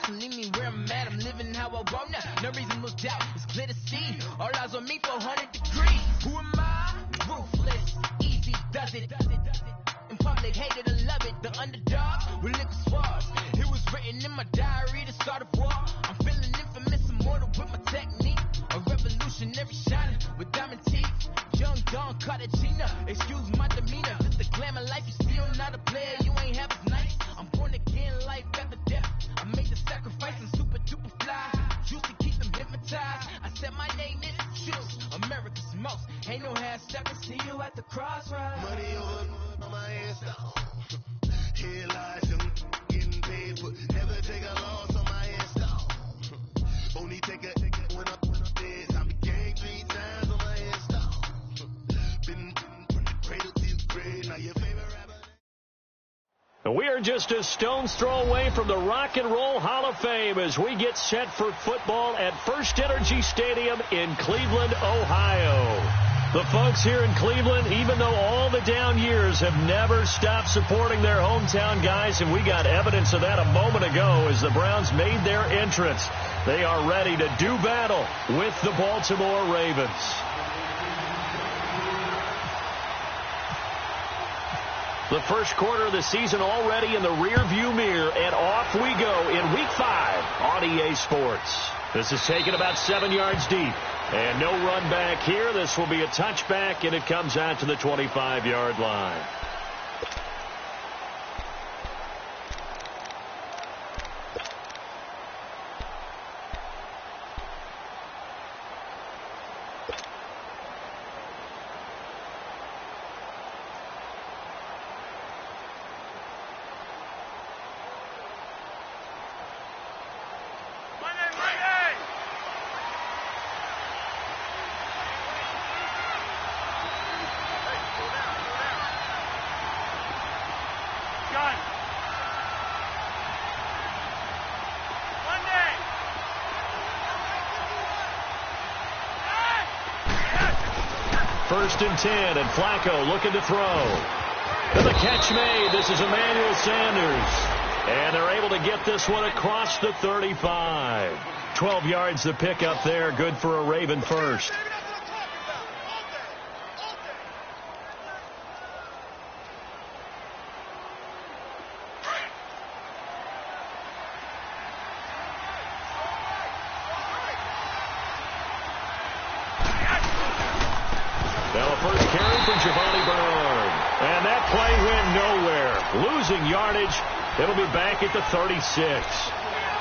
can leave me where I'm at. I'm living how I want now. No reasonable doubt. It's clear to see. All eyes on me, 400 degrees. Who am I? Ruthless. Easy does it. In public, hated and love it. The underdog with liquor swabs. It was written in my diary to start a war. I'm feeling infamous, immortal with my technique. A revolutionary shining with diamond teeth. Young Don Cartagena. Excuse my demeanor. This the glamour life. You still not a player. You ain't half as nice. I'm born again, life after death. I made the sacrifice and super duper fly. Used to keep them hypnotized. I said my name is Juice. America's most. Ain't no half stepping. See you at the crossroads. Money over my install. Here lies them getting paid, but never take a loss on my install. Only take a when I'm dead. I became 3 times on my install. Been from the cradle to the grave. Now your favorite rapper. We are just a stone's throw away from the Rock and Roll Hall of Fame as we get set for football at First Energy Stadium in Cleveland, Ohio. The folks here in Cleveland, even though all the down years, have never stopped supporting their hometown guys, and we got evidence of that a moment ago as the Browns made their entrance. They are ready to do battle with the Baltimore Ravens. The first quarter of the season already in the rearview mirror, and off we go in Week 5 on EA Sports. This is taken about 7 yards deep, and no run back here. This will be a touchback, and it comes out to the 25-yard line. First and 10, and Flacco looking to throw. And the catch made. This is Emmanuel Sanders. And they're able to get this one across the 35. 12 yards to pick up there. Good for a Raven first. And that play went nowhere. Losing yardage. It'll be back at the 36.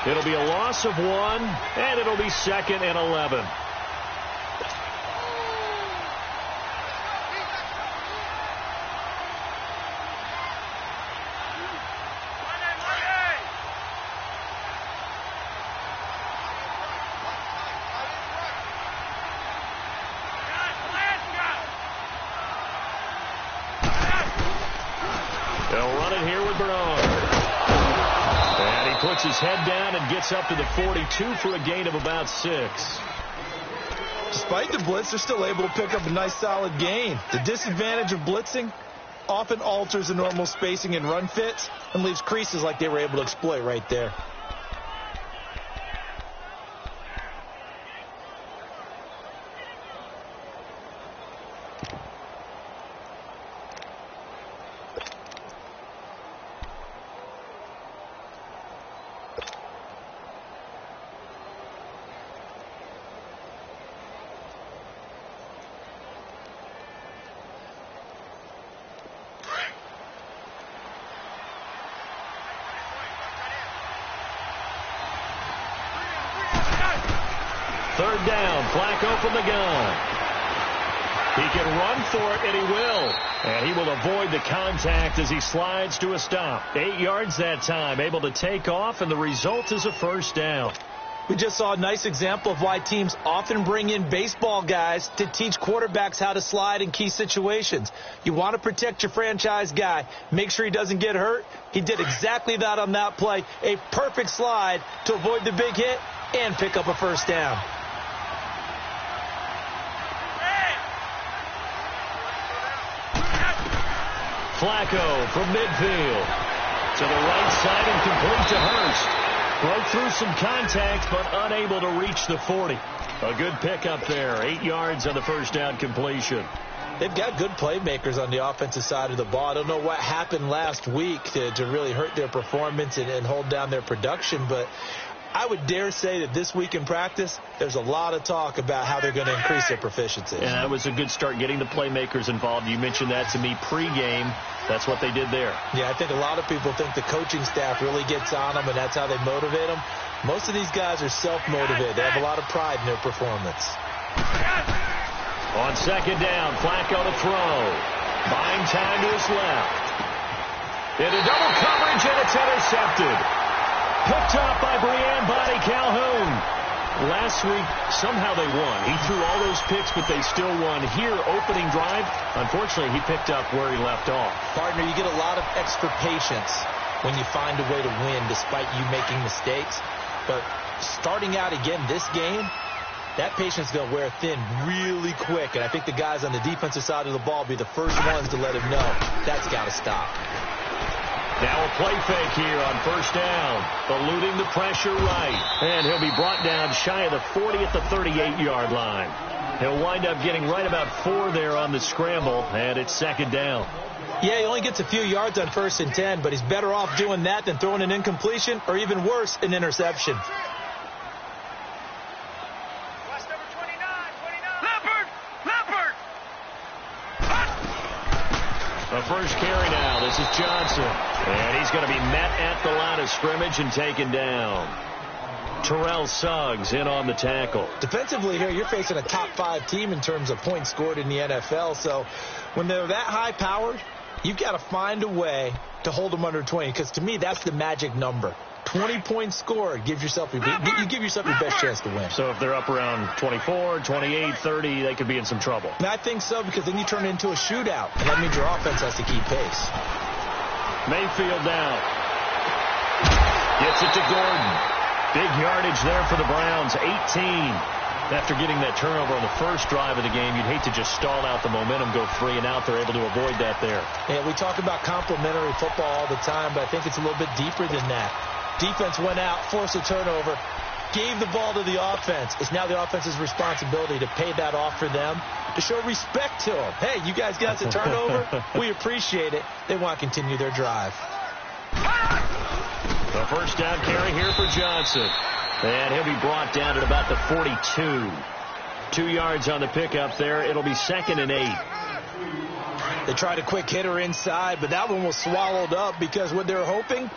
It'll be a loss of 1, and it'll be 2nd and 11. His head down and gets up to the 42 for a gain of about 6. Despite the blitz, they're still able to pick up a nice solid gain. The disadvantage of blitzing often alters the normal spacing and run fits and leaves creases like they were able to exploit right there. Third down, Flacco from the gun. He can run for it, and he will. And he will avoid the contact as he slides to a stop. 8 yards that time, able to take off, and the result is a first down. We just saw a nice example of why teams often bring in baseball guys to teach quarterbacks how to slide in key situations. You want to protect your franchise guy. Make sure he doesn't get hurt. He did exactly that on that play. A perfect slide to avoid the big hit and pick up a first down. Flacco from midfield. To the right side and complete to Hurst. Broke through some contact, but unable to reach the 40. A good pickup there. 8 yards on the first down completion. They've got good playmakers on the offensive side of the ball. I don't know what happened last week to really hurt their performance and hold down their production, but I would dare say that this week in practice, there's a lot of talk about how they're going to increase their proficiency. And that was a good start getting the playmakers involved. You mentioned that to me pregame. That's what they did there. Yeah, I think a lot of people think the coaching staff really gets on them, and that's how they motivate them. Most of these guys are self-motivated. They have a lot of pride in their performance. On second down, Flacco to throw. Buying time to his left. Into double coverage, and it's intercepted. Picked up by Brian Body Calhoun. Last week, somehow they won. He threw all those picks, but they still won. Here, opening drive, unfortunately, he picked up where he left off. Partner, you get a lot of extra patience when you find a way to win despite you making mistakes. But starting out again this game, that patience is going to wear thin really quick. And I think the guys on the defensive side of the ball will be the first ones to let him know that's got to stop. Now a play fake here on first down. Eluding the pressure right. And he'll be brought down shy of the 40 at the 38-yard line. He'll wind up getting right about 4 there on the scramble, and it's second down. Yeah, he only gets a few yards on 1st and 10, but he's better off doing that than throwing an incompletion or even worse, an interception. The first carry now. This is Johnson. And he's going to be met at the line of scrimmage and taken down. Terrell Suggs in on the tackle. Defensively here, you're facing a top 5 team in terms of points scored in the NFL. So when they're that high-powered, you've got to find a way to hold them under 20. Because to me, that's the magic number. 20 points scored gives yourself you give yourself your best chance to win. So if they're up around 24, 28, 30, they could be in some trouble. And I think so, because then you turn it into a shootout, and that means your offense has to keep pace. Mayfield down. Gets it to Gordon. Big yardage there for the Browns, 18. After getting that turnover on the first drive of the game, you'd hate to just stall out the momentum, go 3 and out. They're able to avoid that there. Yeah, we talk about complementary football all the time, but I think it's a little bit deeper than that. Defense went out, forced a turnover, gave the ball to the offense. It's now the offense's responsibility to pay that off for them, to show respect to them. Hey, you guys got the turnover. We appreciate it. They want to continue their drive. The first down carry here for Johnson. And he'll be brought down at about the 42. 2 yards on the pickup there. It'll be 2nd and 8. They tried a quick hitter inside, but that one was swallowed up because what they're hoping,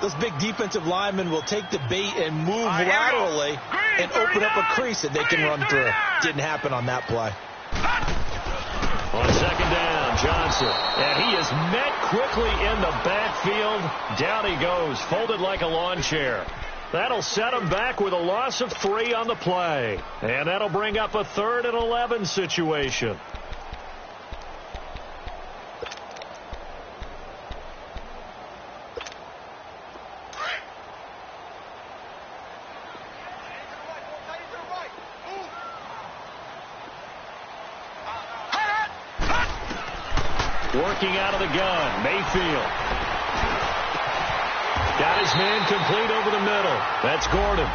those big defensive linemen will take the bait and move laterally and open up a crease that they can run through. Didn't happen on that play. On second down, Johnson. And he is met quickly in the backfield. Down he goes, folded like a lawn chair. That'll set him back with a loss of 3 on the play. And that'll bring up a 3rd and 11 situation. Working out of the gun, Mayfield. Got his man complete over the middle. That's Gordon.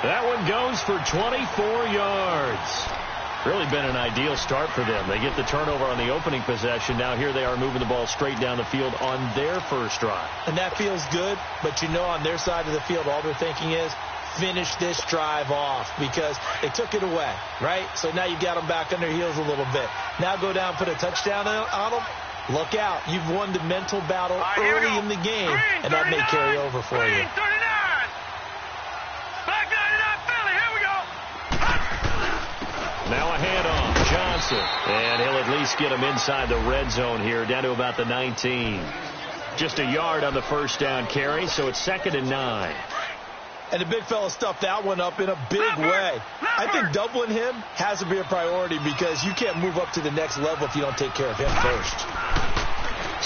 That one goes for 24 yards. Really been an ideal start for them. They get the turnover on the opening possession. Now here they are moving the ball straight down the field on their first drive. And that feels good, but you know on their side of the field all they're thinking is finish this drive off because they took it away, right? So now you got them back on their heels a little bit. Now go down, put a touchdown on them. Look out. You've won the mental battle early in the game, and that may carry over for you. Now a handoff, Johnson. And he'll at least get him inside the red zone here, down to about the 19. Just a yard on the first down carry, so it's 2nd and 9. And the big fella stuffed that one up in a big way. I think doubling him has to be a priority because you can't move up to the next level if you don't take care of him first.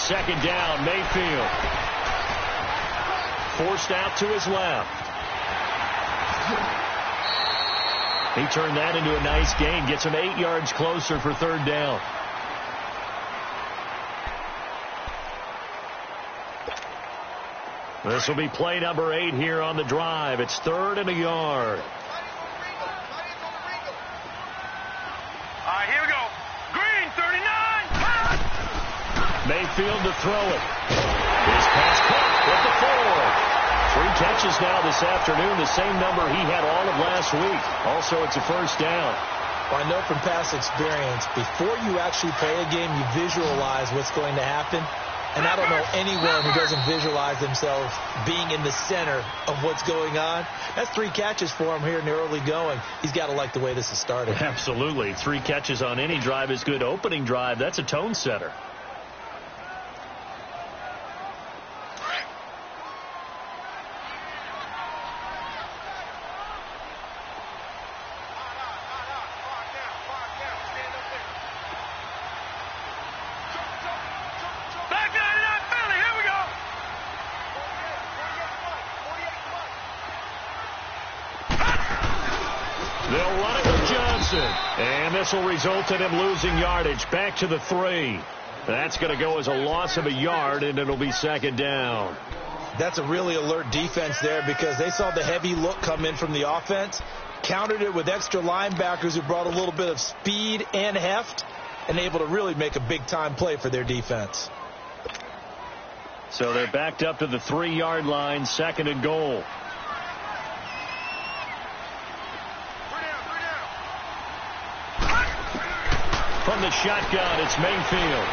Second down, Mayfield. Forced out to his left. He turned that into a nice gain. Gets him 8 yards closer for 3rd down. This will be play number 8 here on the drive. It's 3rd and a yard. All right, here we go. Green, 39. Mayfield to throw it. His pass caught with the 4. 3 catches now this afternoon, the same number he had all of last week. Also, it's a first down. Well, I know from past experience, before you actually play a game, you visualize what's going to happen. And I don't know anyone who doesn't visualize themselves being in the center of what's going on. That's 3 catches for him here in the early going. He's got to like the way this is started. Absolutely. 3 catches on any drive is good. Opening drive, that's a tone setter. They'll run it with Johnson. And this will result in him losing yardage. Back to the 3. That's going to go as a loss of a yard, and it'll be 2nd down. That's a really alert defense there because they saw the heavy look come in from the offense, countered it with extra linebackers who brought a little bit of speed and heft, and able to really make a big-time play for their defense. So they're backed up to the 3-yard line, 2nd and goal. From the shotgun, it's Mayfield.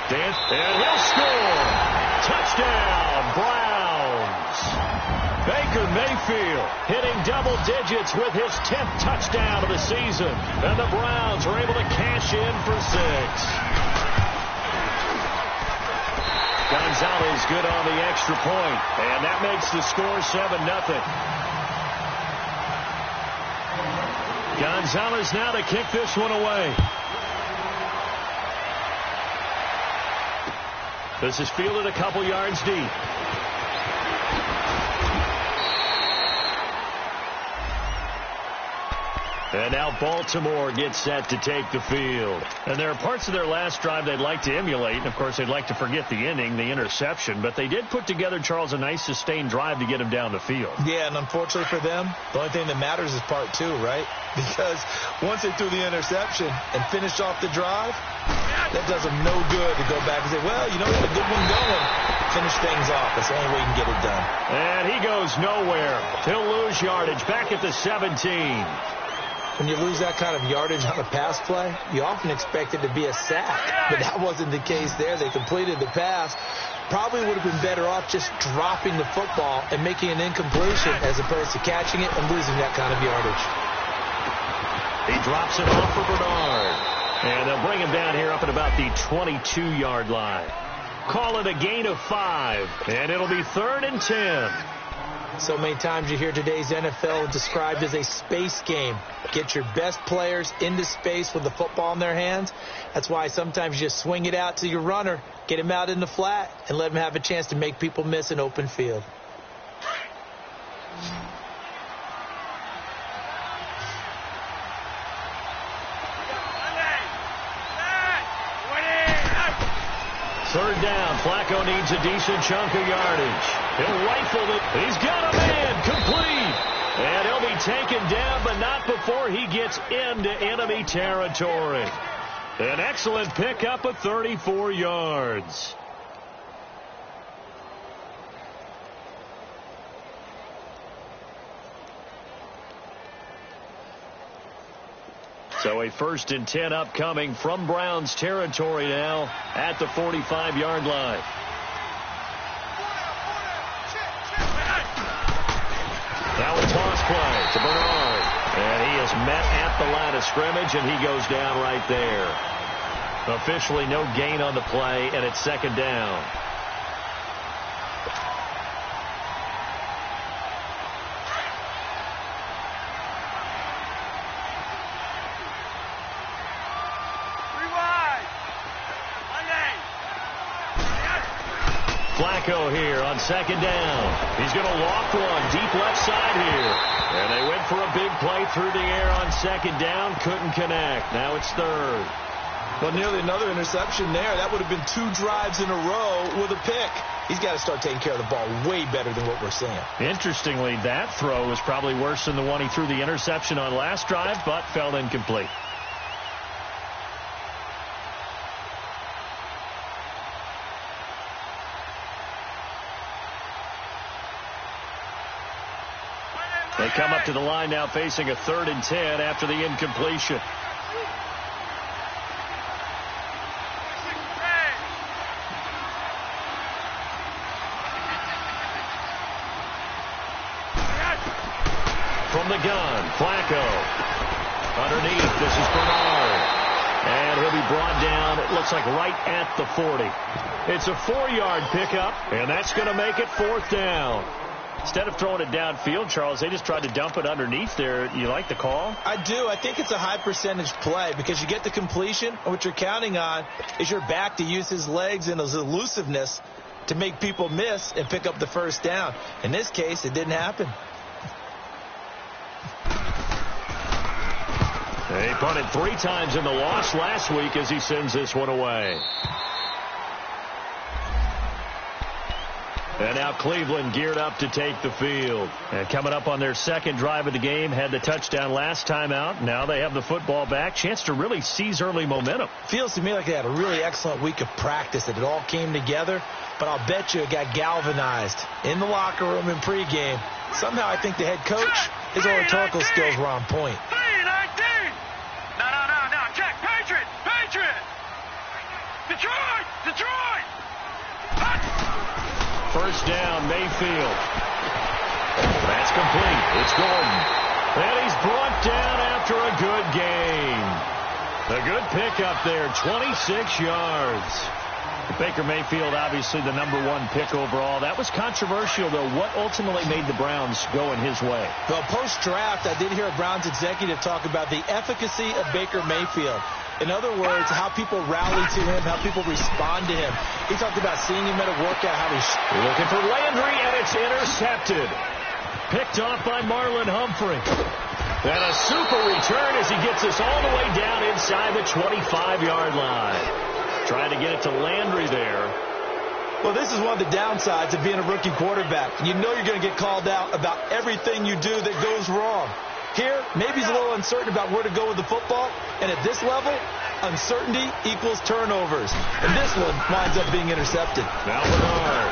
And he'll score. Touchdown, Browns. Baker Mayfield hitting double digits with his 10th touchdown of the season. And the Browns are able to cash in for 6. Gonzalez good on the extra point. And that makes the score 7-0. Gonzalez now to kick this one away. This is fielded a couple yards deep. And now Baltimore gets set to take the field. And there are parts of their last drive they'd like to emulate. And, of course, they'd like to forget the ending, the interception. But they did put together, Charles, a nice sustained drive to get him down the field. Yeah, and unfortunately for them, the only thing that matters is part 2, right? Because once they threw the interception and finished off the drive, that does them no good to go back and say, well, you know, we had a good one going. Finish things off. That's the only way you can get it done. And he goes nowhere. He'll lose yardage back at the 17. When you lose that kind of yardage on a pass play, you often expect it to be a sack. But that wasn't the case there. They completed the pass. Probably would have been better off just dropping the football and making an incompletion as opposed to catching it and losing that kind of yardage. He drops it off for Bernard. And they'll bring him down here up at about the 22-yard line. Call it a gain of 5. And it'll be 3rd and 10. So many times you hear today's NFL described as a space game. Get your best players into space with the football in their hands. That's why sometimes you just swing it out to your runner, get him out in the flat, and let him have a chance to make people miss an open field. Third down. Flacco needs a decent chunk of yardage. He'll rifle it. He's got a man. Complete. And he'll be taken down, but not before he gets into enemy territory. An excellent pickup of 34 yards. So a 1st and 10 upcoming from Browns territory now at the 45-yard line. Now a toss play to Bernard. And he is met at the line of scrimmage, and he goes down right there. Officially no gain on the play, and it's 2nd down. Flacco here on 2nd down. He's going to loft one deep left side here. And they went for a big play through the air on 2nd down. Couldn't connect. Now it's 3rd. Well, nearly another interception there. That would have been 2 drives in a row with a pick. he's got to start taking care of the ball way better than what we're seeing. Interestingly, that throw was probably worse than the one he threw the interception on last drive, but fell incomplete. They come up to the line now facing a 3rd and 10 after the incompletion. From the gun, Flacco. Underneath, this is Bernard. And he'll be brought down, it looks like right at the 40. It's a 4-yard pickup, and that's going to make it 4th down. Instead of throwing it downfield, Charles, they just tried to dump it underneath there. You like the call? I do. I think it's a high percentage play because you get the completion, and what you're counting on is your back to use his legs and his elusiveness to make people miss and pick up the 1st down. In this case, it didn't happen. They punted 3 times in the loss last week as he sends this one away. And now Cleveland geared up to take the field. And coming up on their 2nd drive of the game, had the touchdown last time out. Now they have the football back. Chance to really seize early momentum. Feels to me like they had a really excellent week of practice, that it all came together. But I'll bet you it got galvanized in the locker room in pregame. Somehow I think the head coach, his oratorical skills were on point. No. Check. Patriot. Detroit. 1st down, Mayfield. That's complete. It's Gordon. And he's brought down after a good gain. A good pickup there, 26 yards. Baker Mayfield, obviously the #1 pick overall. That was controversial, though. What ultimately made the Browns go in his way? Well, post-draft, I did hear a Browns executive talk about the efficacy of Baker Mayfield. In other words, how people rally to him, how people respond to him. He talked about seeing him at a workout, how he's looking for Landry, and it's intercepted. Picked off by Marlon Humphrey. And a super return as he gets us all the way down inside the 25-yard line. Trying to get it to Landry there. Well, this is one of the downsides of being a rookie quarterback. You know you're going to get called out about everything you do that goes wrong. Here, maybe he's a little uncertain about where to go with the football. And at this level, uncertainty equals turnovers. And this one winds up being intercepted. Now Bernard.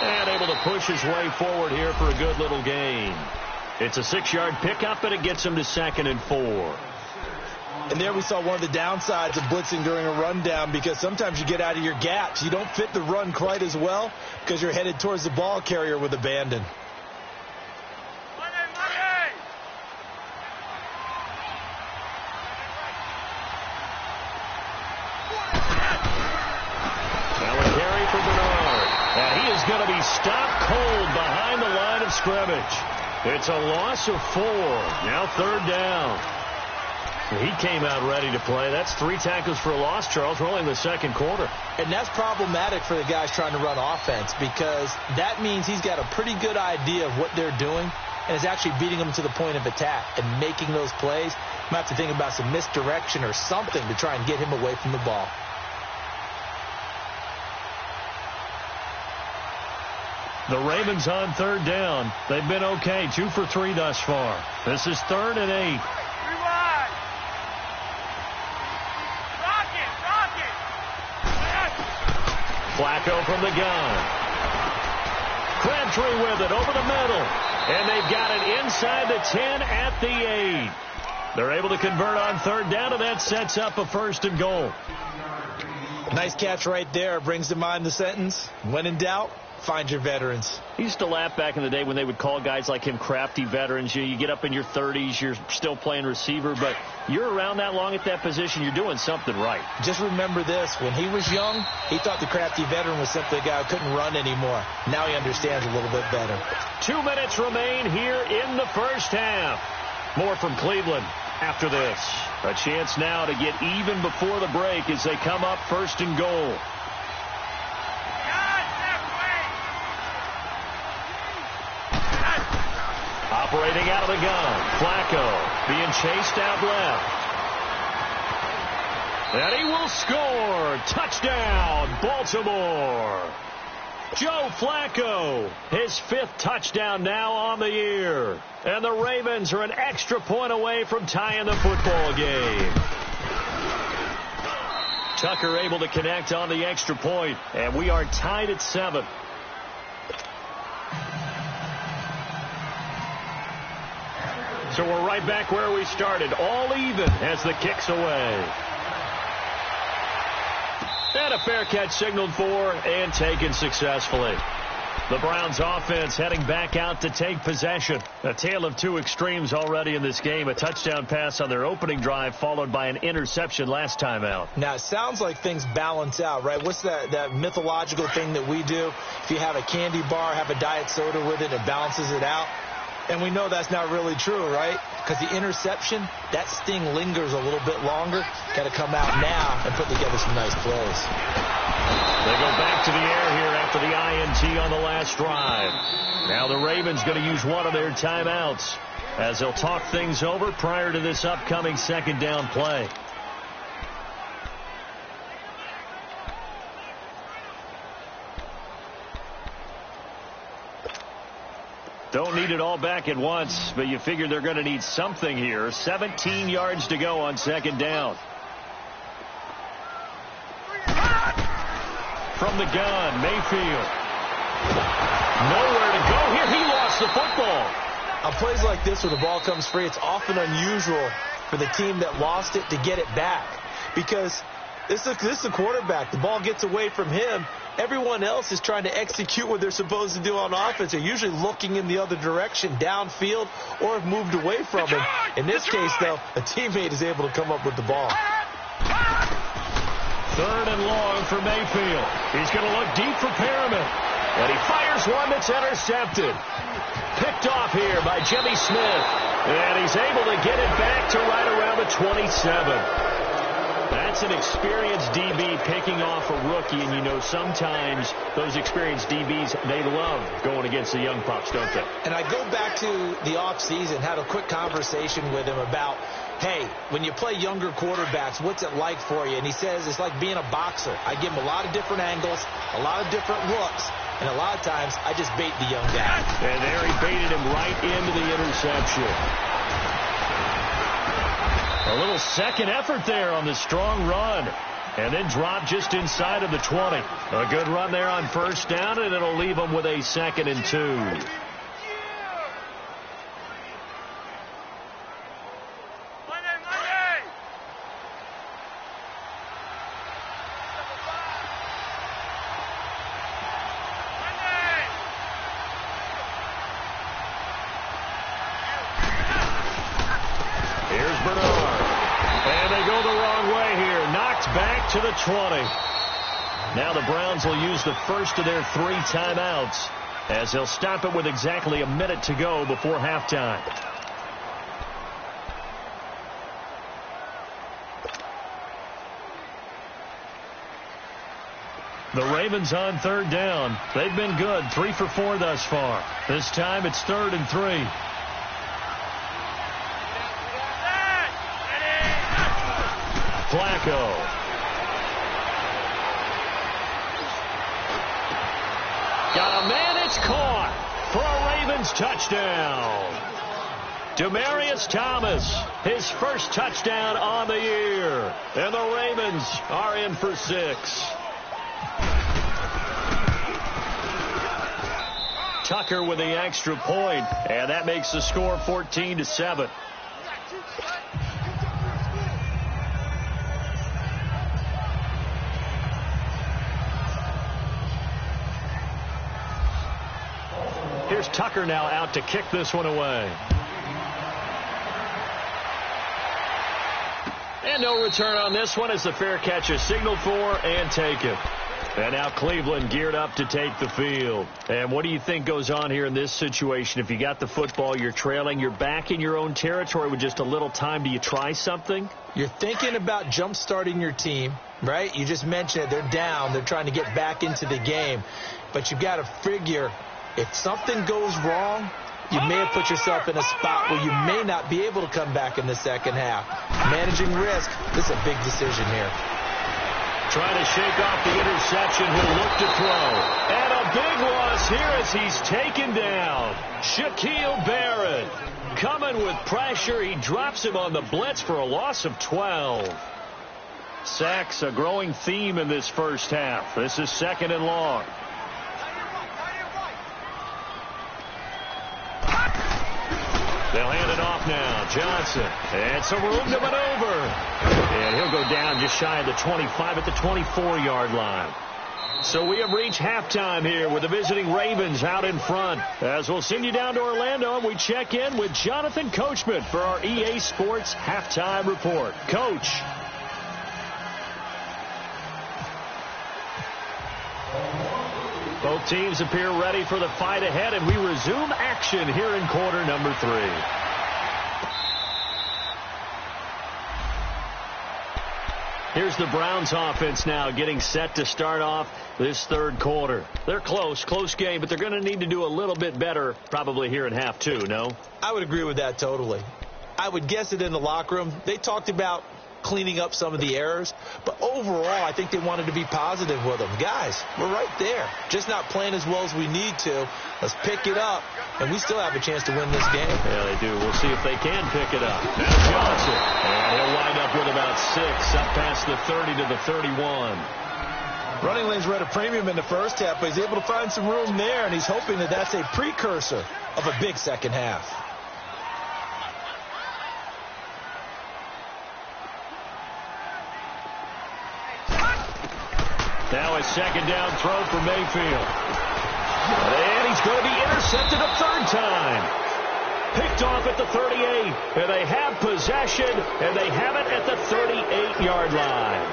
And able to push his way forward here for a good little gain. It's a 6-yard pickup, and it gets him to 2nd and 4. And there we saw one of the downsides of blitzing during a rundown, because sometimes you get out of your gaps. You don't fit the run quite as well because you're headed towards the ball carrier with abandon. Now a carry for Bernard. And he is going to be stopped cold behind the line of scrimmage. It's a loss of 4. Now 3rd down. He came out ready to play. That's 3 tackles for a loss, Charles. We're only in the 2nd quarter. And that's problematic for the guys trying to run offense, because that means he's got a pretty good idea of what they're doing and is actually beating them to the point of attack and making those plays. You might have to think about some misdirection or something to try and get him away from the ball. The Ravens on 3rd down. They've been okay. 2 for 3 thus far. This is 3rd and 8. Flacco from the gun. Crabtree with it over the middle. And they've got it inside the 10 at the 8. They're able to convert on 3rd down, and that sets up a 1st and goal. Nice catch right there. Brings to mind the sentence, when in doubt, find your veterans. He used to laugh back in the day when they would call guys like him crafty veterans. You get up in your 30s, you're still playing receiver, but you're around that long at that position, you're doing something right. Just remember this. When he was young, he thought the crafty veteran was simply a guy who couldn't run anymore. Now he understands a little bit better. 2 minutes remain here in the 1st half. More from Cleveland after this. A chance now to get even before the break as they come up 1st and goal. Operating out of the gun, Flacco being chased out left. And he will score. Touchdown, Baltimore. Joe Flacco, his 5th touchdown now on the year. And the Ravens are an extra point away from tying the football game. Tucker able to connect on the extra point, and we are tied at 7. So we're right back where we started, all even as the kick's away. And a fair catch signaled for and taken successfully. The Browns offense heading back out to take possession. A tale of two extremes already in this game. A touchdown pass on their opening drive followed by an interception last time out. Now, it sounds like things balance out, right? What's that mythological thing that we do? If you have a candy bar, have a diet soda with it, it balances it out. And we know that's not really true, right? Because the interception, that sting lingers a little bit longer. Got to come out now and put together some nice plays. They go back to the air here after the INT on the last drive. Now the Ravens going to use one of their timeouts as they'll talk things over prior to this upcoming second down play. Don't need it all back at once, but you figure they're going to need something here. 17 yards to go on second down. From the gun, Mayfield. Nowhere to go here. He lost the football. On plays like this where the ball comes free, it's often unusual for the team that lost it to get it back. Because this is a quarterback. The ball gets away from him. Everyone else is trying to execute what they're supposed to do on offense. They're usually looking in the other direction, downfield, or have moved away from him. In this case, though, a teammate is able to come up with the ball. 3rd and long for Mayfield. He's going to look deep for Perriman. And he fires one that's intercepted. Picked off here by Jimmy Smith. And he's able to get it back to right around the 27. That's an experienced DB picking off a rookie, and you know sometimes those experienced DBs, they love going against the young pups, don't they? And I go back to the offseason, had a quick conversation with him about, hey, when you play younger quarterbacks, what's it like for you? And he says it's like being a boxer. I give him a lot of different angles, a lot of different looks, and a lot of times I just bait the young guy. And there he baited him right into the interception. A little second effort there on the strong run. And then drop just inside of the 20. A good run there on first down, and it'll leave them with a 2nd and 2. To the 20. Now the Browns will use the first of their 3 timeouts as they'll stop it with exactly a minute to go before halftime. The Ravens on 3rd down. They've been good, 3 for 4 thus far. This time it's 3rd and 3. Flacco. Got a man, it's caught for a Ravens touchdown. Demaryius Thomas, his first touchdown on the year. And the Ravens are in for 6. Tucker with the extra point, and that makes the score 14-7. Here's Tucker now out to kick this one away. And no return on this one as the fair catch is signaled for and taken. And now Cleveland geared up to take the field. And what do you think goes on here in this situation? If you got the football, you're trailing, you're back in your own territory with just a little time. Do you try something? You're thinking about jump-starting your team, right? You just mentioned it. They're down. They're trying to get back into the game. But you've got to figure if something goes wrong, you may have put yourself in a spot where you may not be able to come back in the second half. Managing risk, this is a big decision here. Trying to shake off the interception. He'll look to throw. And a big loss here as he's taken down. Shaquille Barrett coming with pressure. He drops him on the blitz for a loss of 12. Sacks, a growing theme in this first half. This is 2nd and long. They'll hand it off now. Johnson. And some room to maneuver. And he'll go down just shy of the 25 at the 24-yard line. So we have reached halftime here with the visiting Ravens out in front. As we'll send you down to Orlando, and we check in with Jonathan Coachman for our EA Sports Halftime Report. Coach. Both teams appear ready for the fight ahead, and we resume action here in quarter number 3. Here's the Browns offense now getting set to start off this third quarter. They're close game, but they're going to need to do a little bit better probably here in half 2, no? I would agree with that totally. I would guess it in the locker room. They talked about cleaning up some of the errors, but overall I think they wanted to be positive with them. Guys, we're right there, just not playing as well as we need to. Let's pick it up, and we still have a chance to win this game. Yeah, they do. We'll see if they can pick it up. Now Johnson, and he'll wind up with about 6 up past the 30 to the 31. Running lanes were at a premium in the first half, but he's able to find some room there, and he's hoping that that's a precursor of a big second half. Now a second down throw for Mayfield. And he's going to be intercepted a third time. Picked off at the 38. And they have possession, and they have it at the 38-yard line.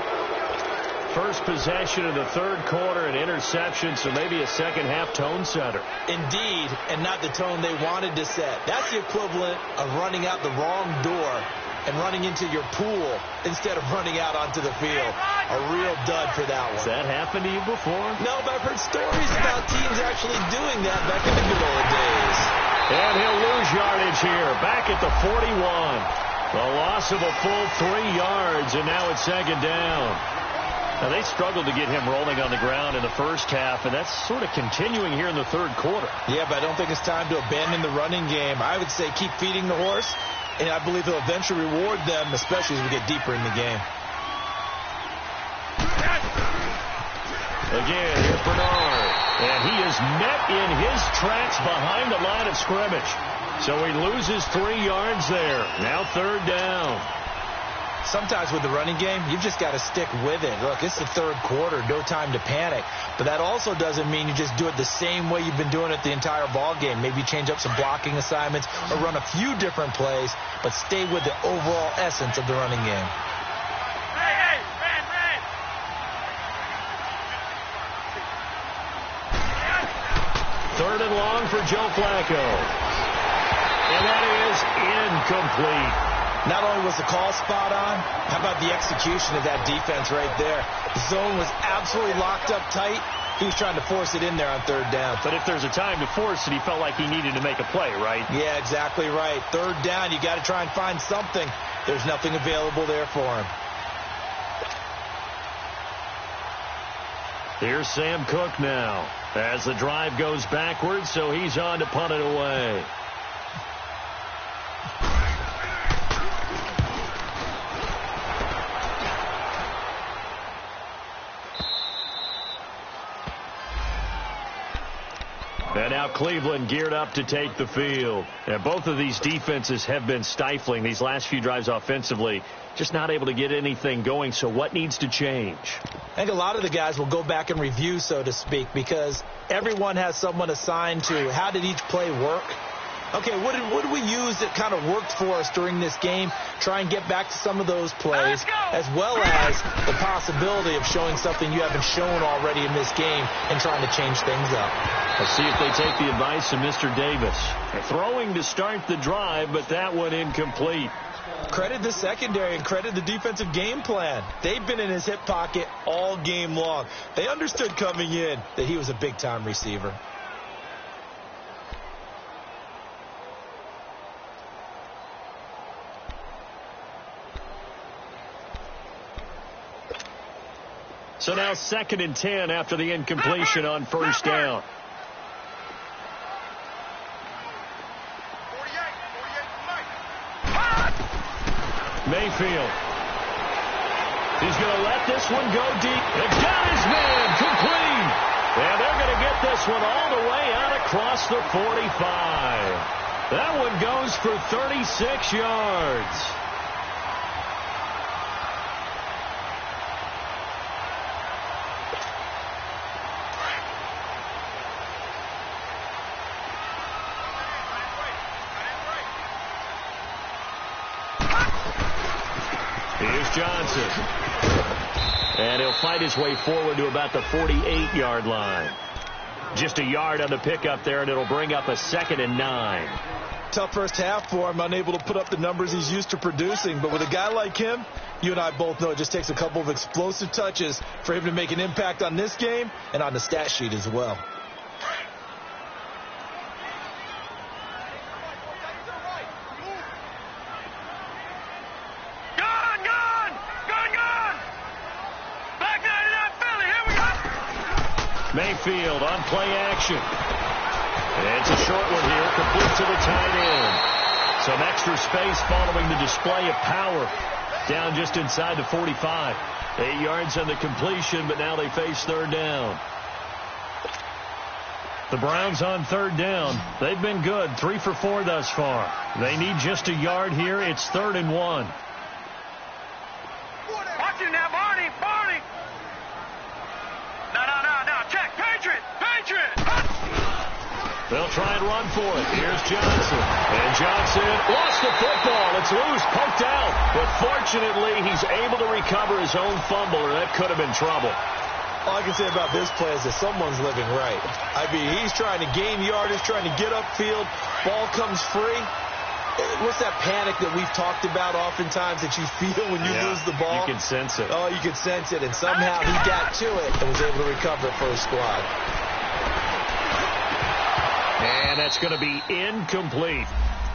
First possession of the third quarter, an interception, so maybe a second half tone setter. Indeed, and not the tone they wanted to set. That's the equivalent of running out the wrong door and running into your pool instead of running out onto the field. A real dud for that one. Has that happened to you before? No, but I've heard stories about teams actually doing that back in the good old days. And he'll lose yardage here, back at the 41. The loss of a full 3 yards, and now it's second down. Now, they struggled to get him rolling on the ground in the first half, and that's sort of continuing here in the third quarter. Yeah, but I don't think it's time to abandon the running game. I would say keep feeding the horse, and I believe he'll eventually reward them, especially as we get deeper in the game. Again, here's Bernard, and he is met in his tracks behind the line of scrimmage. So he loses 3 yards there. Now third down. Sometimes with the running game, you've just got to stick with it. Look, it's the third quarter, no time to panic. But that also doesn't mean you just do it the same way you've been doing it the entire ball game. Maybe change up some blocking assignments or run a few different plays, but stay with the overall essence of the running game. Third and long for Joe Flacco. And that is incomplete. Not only was the call spot on, how about the execution of that defense right there? The zone was absolutely locked up tight. He was trying to force it in there on third down. But if there's a time to force it, he felt like he needed to make a play, right? Yeah, exactly right. Third down, you got to try and find something. There's nothing available there for him. Here's Sam Cook now as the drive goes backwards, so he's on to punt it away. And now Cleveland geared up to take the field. And both of these defenses have been stifling these last few drives offensively. Just not able to get anything going. So what needs to change? I think a lot of the guys will go back and review, so to speak, because everyone has someone assigned to how did each play work. Okay, what did we use that kind of worked for us during this game? Try and get back to some of those plays, as well as the possibility of showing something you haven't shown already in this game and trying to change things up. Let's see if they take the advice of Mr. Davis. They're throwing to start the drive, but that one incomplete. Credit the secondary and credit the defensive game plan. They've been in his hip pocket all game long. They understood coming in that he was a big-time receiver. So now 2nd and 10 after the incompletion on first down. Mayfield. He's going to let this one go deep. It's got his man complete. And they're going to get this one all the way out across the 45. That one goes for 36 yards. Here's Johnson. And he'll fight his way forward to about the 48-yard line. Just a yard on the pickup there, and it'll bring up a 2nd and 9. Tough first half for him, unable to put up the numbers he's used to producing. But with a guy like him, you and I both know it just takes a couple of explosive touches for him to make an impact on this game and on the stat sheet as well. Mayfield on play action. And it's a short one here, complete to the tight end. Some extra space following the display of power. Down just inside the 45. 8 yards on the completion, but now they face 3rd down. The Browns on 3rd down. They've been good, 3 for 4 thus far. They need just a yard here. It's 3rd and 1. Watch it now, Barney. No. Check. Patriot. They'll try and run for it. Here's Johnson. And Johnson lost the football. It's loose, poked out. But fortunately, he's able to recover his own fumble, or that could have been trouble. All I can say about this play is that someone's living right. I mean, he's trying to gain yardage, trying to get upfield. Ball comes free. What's that panic that we've talked about oftentimes that you feel when you lose the ball? You can sense it. Oh, you can sense it. And somehow he got to it and was able to recover it for his squad. And that's going to be incomplete.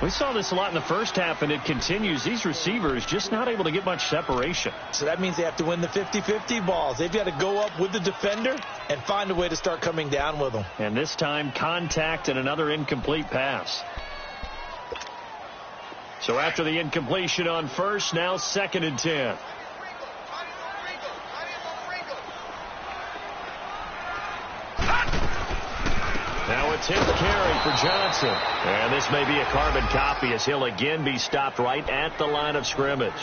We saw this a lot in the first half, and it continues. These receivers just not able to get much separation. So that means they have to win the 50-50 balls. They've got to go up with the defender and find a way to start coming down with them. And this time, contact and another incomplete pass. So after the incompletion on first, now 2nd and 10. Now it's hit carry for Johnson. And this may be a carbon copy as he'll again be stopped right at the line of scrimmage.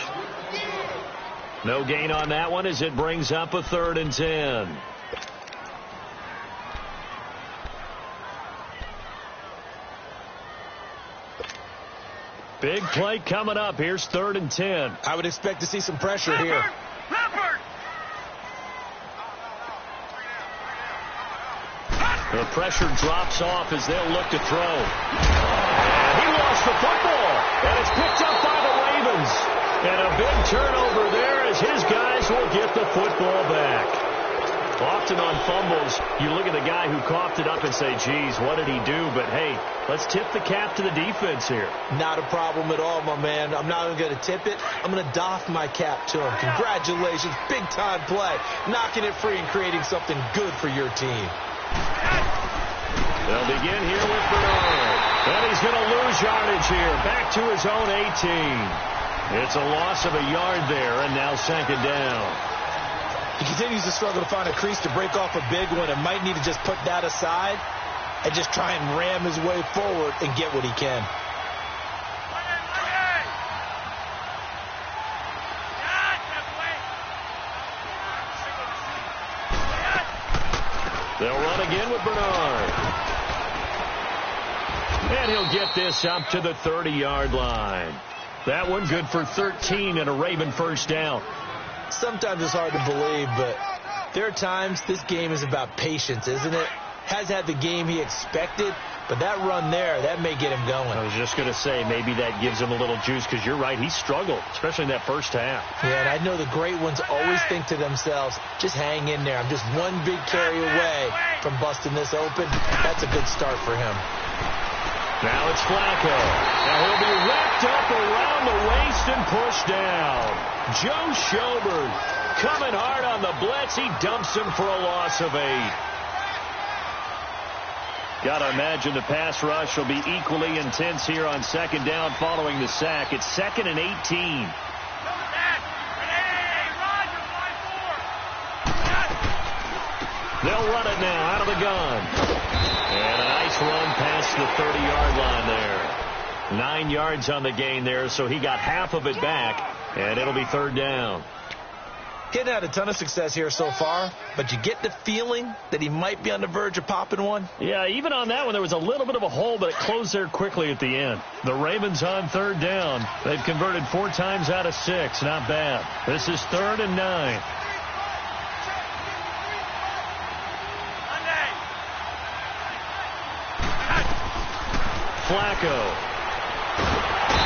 No gain on that one as it brings up a 3rd and 10. Big play coming up. Here's 3rd and 10. I would expect to see some pressure here. The pressure drops off as they'll look to throw. And he lost the football. And it's picked up by the Ravens. And a big turnover there as his guys will get the football back. Often on fumbles, you look at the guy who coughed it up and say, geez, what did he do? But, hey, let's tip the cap to the defense here. Not a problem at all, my man. I'm not even going to tip it. I'm going to doff my cap to him. Congratulations. Big-time play. Knocking it free and creating something good for your team. They'll begin here with Bernard. And he's going to lose yardage here. Back to his own 18. It's a loss of a yard there, and now 2nd down. He continues to struggle to find a crease to break off a big one and might need to just put that aside and just try and ram his way forward and get what he can. They'll run again with Bernard. And he'll get this up to the 30-yard line. That one good for 13 and a Raven first down. Sometimes it's hard to believe, but there are times this game is about patience, isn't it? Has had the game he expected, but that run there, that may get him going. I was just going to say, maybe that gives him a little juice, because you're right, he struggled, especially in that first half. Yeah, and I know the great ones always think to themselves, just hang in there. I'm just one big carry away from busting this open. That's a good start for him. Now it's Flacco. Now he'll be wrapped up around the waist and pushed down. Joe Schobert coming hard on the blitz. He dumps him for a loss of 8. Got to imagine the pass rush will be equally intense here on second down following the sack. It's 2nd and 18. They'll run it now out of the gun. And a nice run past the 30-yard line there. 9 yards on the gain there, so he got half of it back, and it'll be 3rd down. He hadn't had a ton of success here so far, but you get the feeling that he might be on the verge of popping one. Yeah, even on that one, there was a little bit of a hole, but it closed there quickly at the end. The Ravens on 3rd down. They've converted 4 times out of 6. Not bad. This is 3rd and 9. Flacco.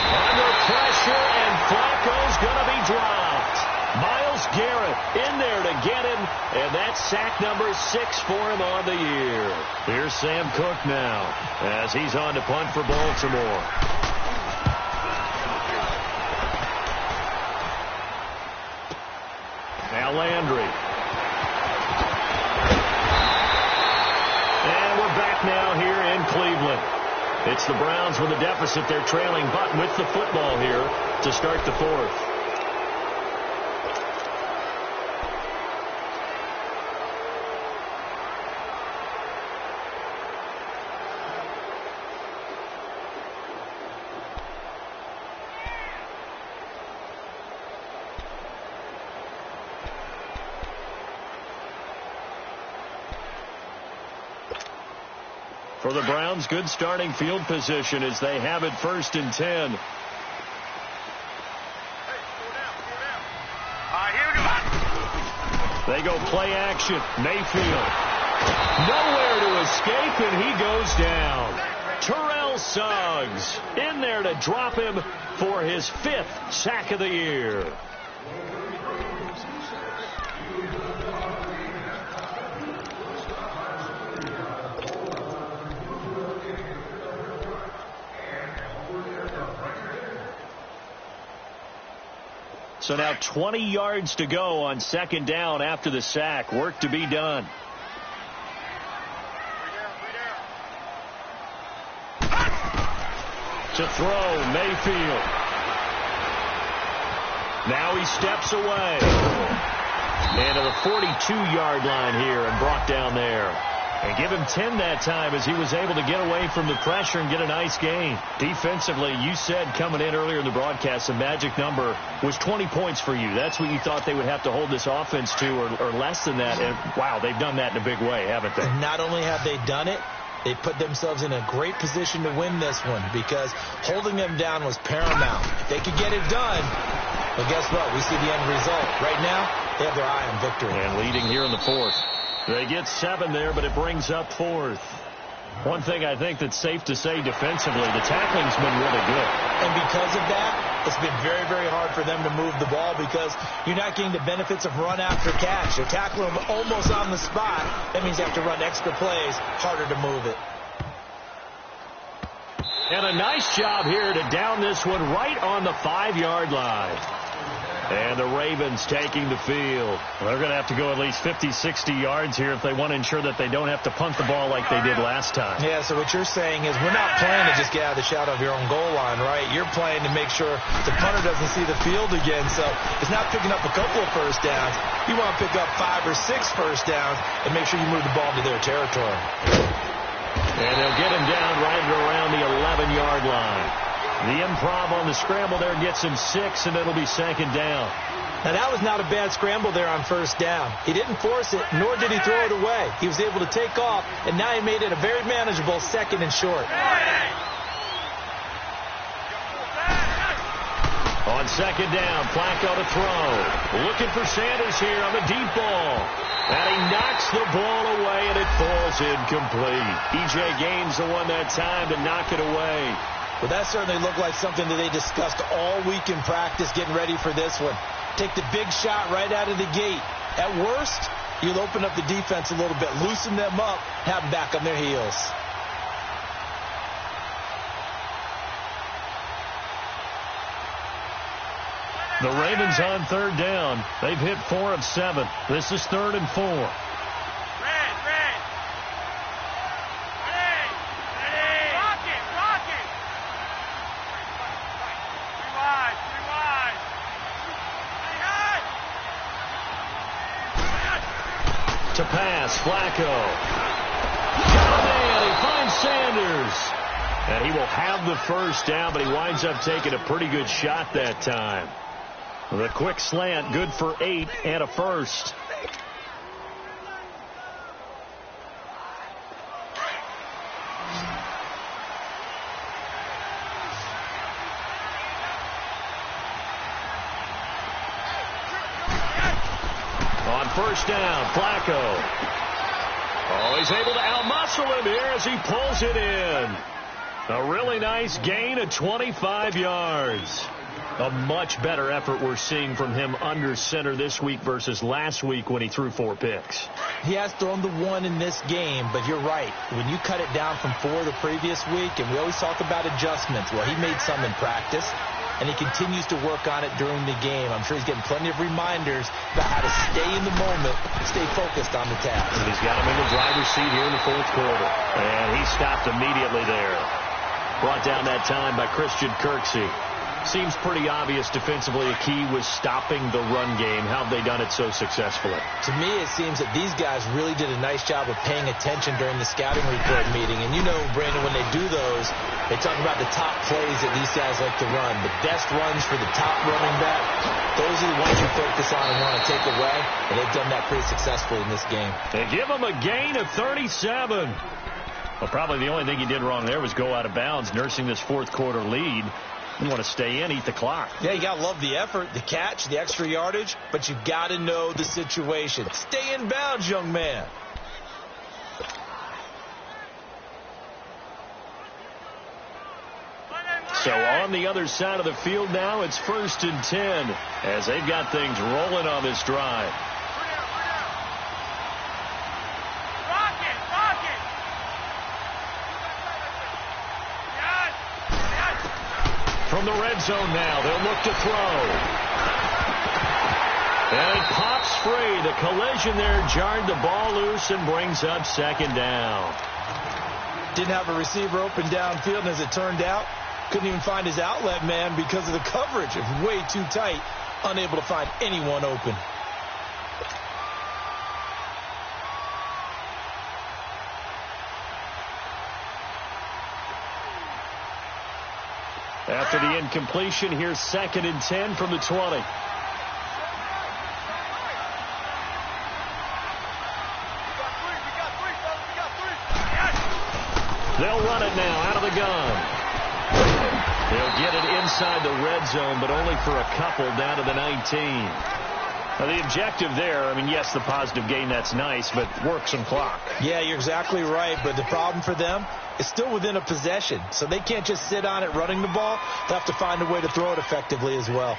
Under pressure, and Flacco's going to be dropped. Myles Garrett in there to get him, and that's sack number 6 for him on the year. Here's Sam Cook now as he's on to punt for Baltimore. Now Landry. And we're back now here in Cleveland. It's the Browns with a deficit. They're trailing, but with the football here to start the 4th. For the Browns, good starting field position as they have it 1st and 10. They go play action. Mayfield. Nowhere to escape, and he goes down. Terrell Suggs in there to drop him for his 5th sack of the year. So now 20 yards to go on 2nd down after the sack. Work to be done. To throw, Mayfield. Now he steps away. And to the 42-yard line here and brought down there. And give him 10 that time as he was able to get away from the pressure and get a nice gain. Defensively, you said coming in earlier in the broadcast, the magic number was 20 points for you. That's what you thought they would have to hold this offense to, or less than that. And, wow, they've done that in a big way, haven't they? Not only have they done it, they put themselves in a great position to win this one because holding them down was paramount. If they could get it done, well, guess what? We see the end result. Right now, they have their eye on victory. And leading here in the 4th. They get 7 there, but it brings up 4th. One thing I think that's safe to say defensively, the tackling's been really good. And because of that, it's been very, very hard for them to move the ball because you're not getting the benefits of run after catch. You're tackling them almost on the spot. That means you have to run extra plays, harder to move it. And a nice job here to down this one right on the 5-yard line. And the Ravens taking the field. They're going to have to go at least 50, 60 yards here if they want to ensure that they don't have to punt the ball like they did last time. Yeah, so what you're saying is we're not playing to just get out of the shadow of your own goal line, right? You're playing to make sure the punter doesn't see the field again. So it's not picking up a couple of first downs. You want to pick up 5 or 6 first downs and make sure you move the ball to their territory. And they'll get him down right around the 11-yard line. The improv on the scramble there gets him 6, and it'll be 2nd down. Now, that was not a bad scramble there on 1st down. He didn't force it, nor did he throw it away. He was able to take off, and now he made it a very manageable 2nd and short. On 2nd down, Flacco to throw. Looking for Sanders here on the deep ball. And he knocks the ball away, and it falls incomplete. E.J. Gaines the one that time to knock it away. Well, that certainly looked like something that they discussed all week in practice getting ready for this one. Take the big shot right out of the gate. At worst, you'll open up the defense a little bit, loosen them up, have them back on their heels. The Ravens on third down. They've hit 4 of 7. This is 3rd and 4. Red. Rock it. Three wide. To pass, Flacco. Got a man. He finds Sanders. And he will have the first down, but he winds up taking a pretty good shot that time. The quick slant, good for 8 and a first. On first down, Flacco. Oh, he's able to outmuscle him here as he pulls it in. A really nice gain of 25 yards. A much better effort we're seeing from him under center this week versus last week when he threw 4 picks. He has thrown the 1 in this game, but you're right. When you cut it down from 4 the previous week, and we always talk about adjustments, well, he made some in practice, and he continues to work on it during the game. I'm sure he's getting plenty of reminders about how to stay in the moment, stay focused on the task. And he's got him in the driver's seat here in the 4th quarter. And he stopped immediately there. Brought down that time by Christian Kirksey. Seems pretty obvious defensively a key was stopping the run game. How have they done it so successfully? To me, it seems that these guys really did a nice job of paying attention during the scouting report meeting. And you know, Brandon, when they do those, they talk about the top plays that these guys like to run. The best runs for the top running back, those are the ones you focus on and want to take away. And they've done that pretty successfully in this game. They give him a gain of 37. Well, probably the only thing he did wrong there was go out of bounds, nursing this 4th quarter lead. You want to stay in, eat the clock. Yeah, you got to love the effort, the catch, the extra yardage, but you got to know the situation. Stay in bounds, young man. So on the other side of the field now, it's 1st and 10 as they've got things rolling on this drive. From the red zone now, they'll look to throw. And it pops free. The collision there jarred the ball loose and brings up 2nd down. Didn't have a receiver open downfield, and as it turned out, couldn't even find his outlet man because of the coverage. It was way too tight, unable to find anyone open. After the incompletion, here's 2nd and 10 from the 20. They'll run it now out of the gun. They'll get it inside the red zone, but only for a couple down to the 19. Now, the objective there, I mean, yes, the positive gain, that's nice, but work some clock. Yeah, you're exactly right, but the problem for them is still within a possession, so they can't just sit on it running the ball. They'll have to find a way to throw it effectively as well.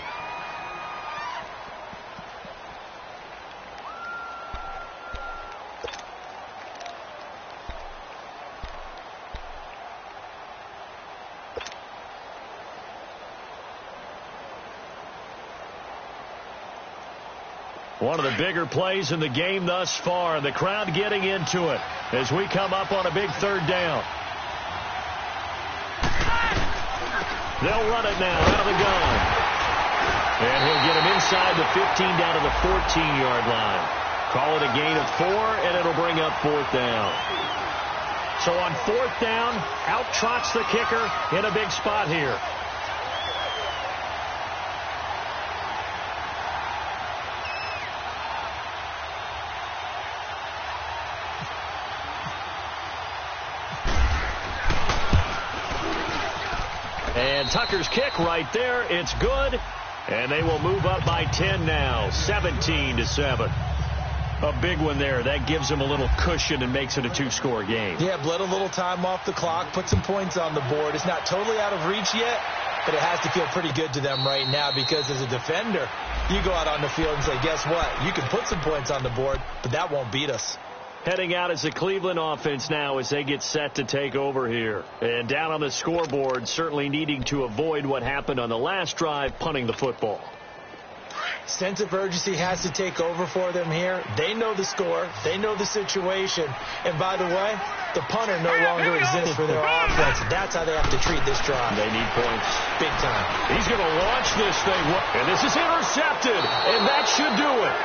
One of the bigger plays in the game thus far. The crowd getting into it as we come up on a big 3rd down. They'll run it now out of the gun. And he'll get him inside the 15 down to the 14-yard line. Call it a gain of 4, and it'll bring up 4th down. So on 4th down, out trots the kicker in a big spot here. And Tucker's kick right there. It's good. And they will move up by 10 now, 17-7. A big one there. That gives them a little cushion and makes it a 2-score game. Yeah, bled a little time off the clock, put some points on the board. It's not totally out of reach yet, but it has to feel pretty good to them right now because as a defender, you go out on the field and say, guess what? You can put some points on the board, but that won't beat us. Heading out as the Cleveland offense now as they get set to take over here. And down on the scoreboard, certainly needing to avoid what happened on the last drive, punting the football. Sense of urgency has to take over for them here. They know the score. They know the situation. And by the way, the punter no longer exists for their offense. That's how they have to treat this drive. They need points. Big time. He's going to launch this thing. And this is intercepted. And that should do it.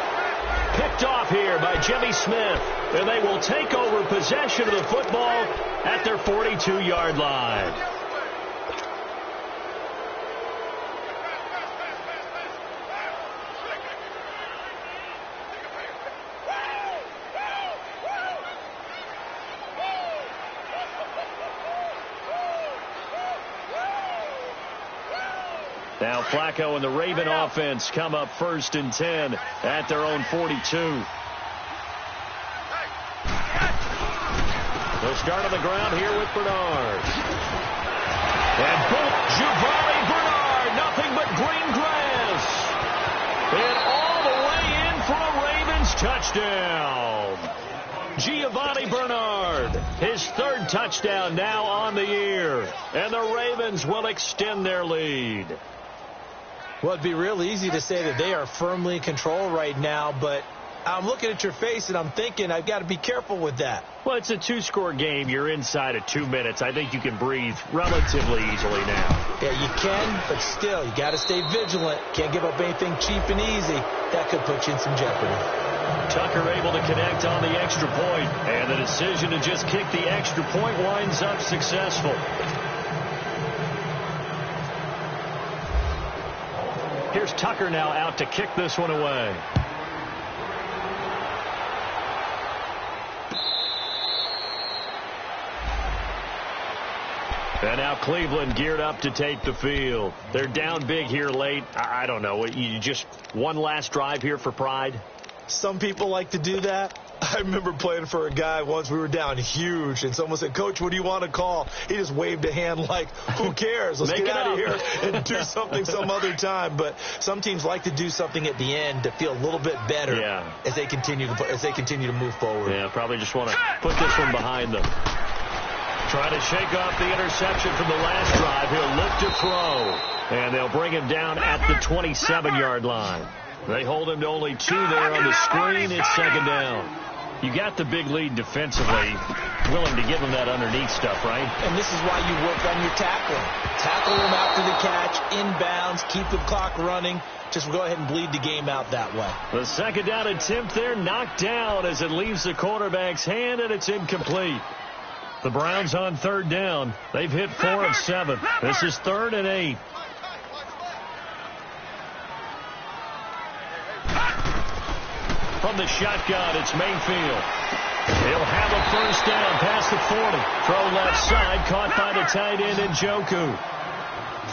Picked off here by Jimmy Smith. And they will take over possession of the football at their 42-yard line. Now Flacco and the Raven offense come up 1st and 10 at their own 42. They'll start on the ground here with Bernard. And boom, Giovanni Bernard, nothing but green grass. And all the way in for a Ravens touchdown. Giovanni Bernard, his 3rd touchdown now on the year. And the Ravens will extend their lead. Well, it'd be real easy to say that they are firmly in control right now, but I'm looking at your face and I'm thinking I've got to be careful with that. Well, it's a 2-score game. You're inside of 2 minutes. I think you can breathe relatively easily now. Yeah, you can, but still, you got to stay vigilant. Can't give up anything cheap and easy. That could put you in some jeopardy. Tucker able to connect on the extra point, and the decision to just kick the extra point winds up successful. Here's Tucker now out to kick this one away. And now Cleveland geared up to take the field. They're down big here late. I don't know. You just one last drive here for pride? Some people like to do that. I remember playing for a guy once. We were down huge, and someone said, "Coach, what do you want to call?" He just waved a hand like, who cares? Let's get out of here and do something some other time. But some teams like to do something at the end to feel a little bit better as they continue to move forward. Yeah, probably just want to put this one behind them. Trying to shake off the interception from the last drive. He'll look to throw, and they'll bring him down at the 27-yard line. They hold him to only 2 there on the screen. It's 2nd down. You got the big lead defensively, willing to give him that underneath stuff, right? And this is why you work on your tackling. Tackle him after the catch, inbounds, keep the clock running. Just go ahead and bleed the game out that way. The 2nd down attempt there knocked down as it leaves the quarterback's hand, and it's incomplete. The Browns on 3rd down. They've hit 4 of 7. This is 3rd and 8. From the shotgun, it's Mayfield. He'll have a 1st down past the 40. Throw left side, caught by the tight end Njoku.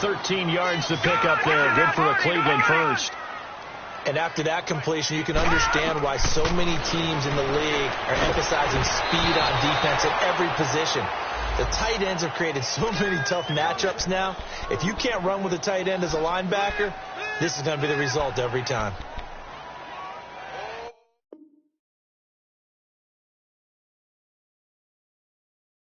13 yards to pick up there. Good for a Cleveland 1st. And after that completion, you can understand why so many teams in the league are emphasizing speed on defense at every position. The tight ends have created so many tough matchups now. If you can't run with a tight end as a linebacker, this is going to be the result every time.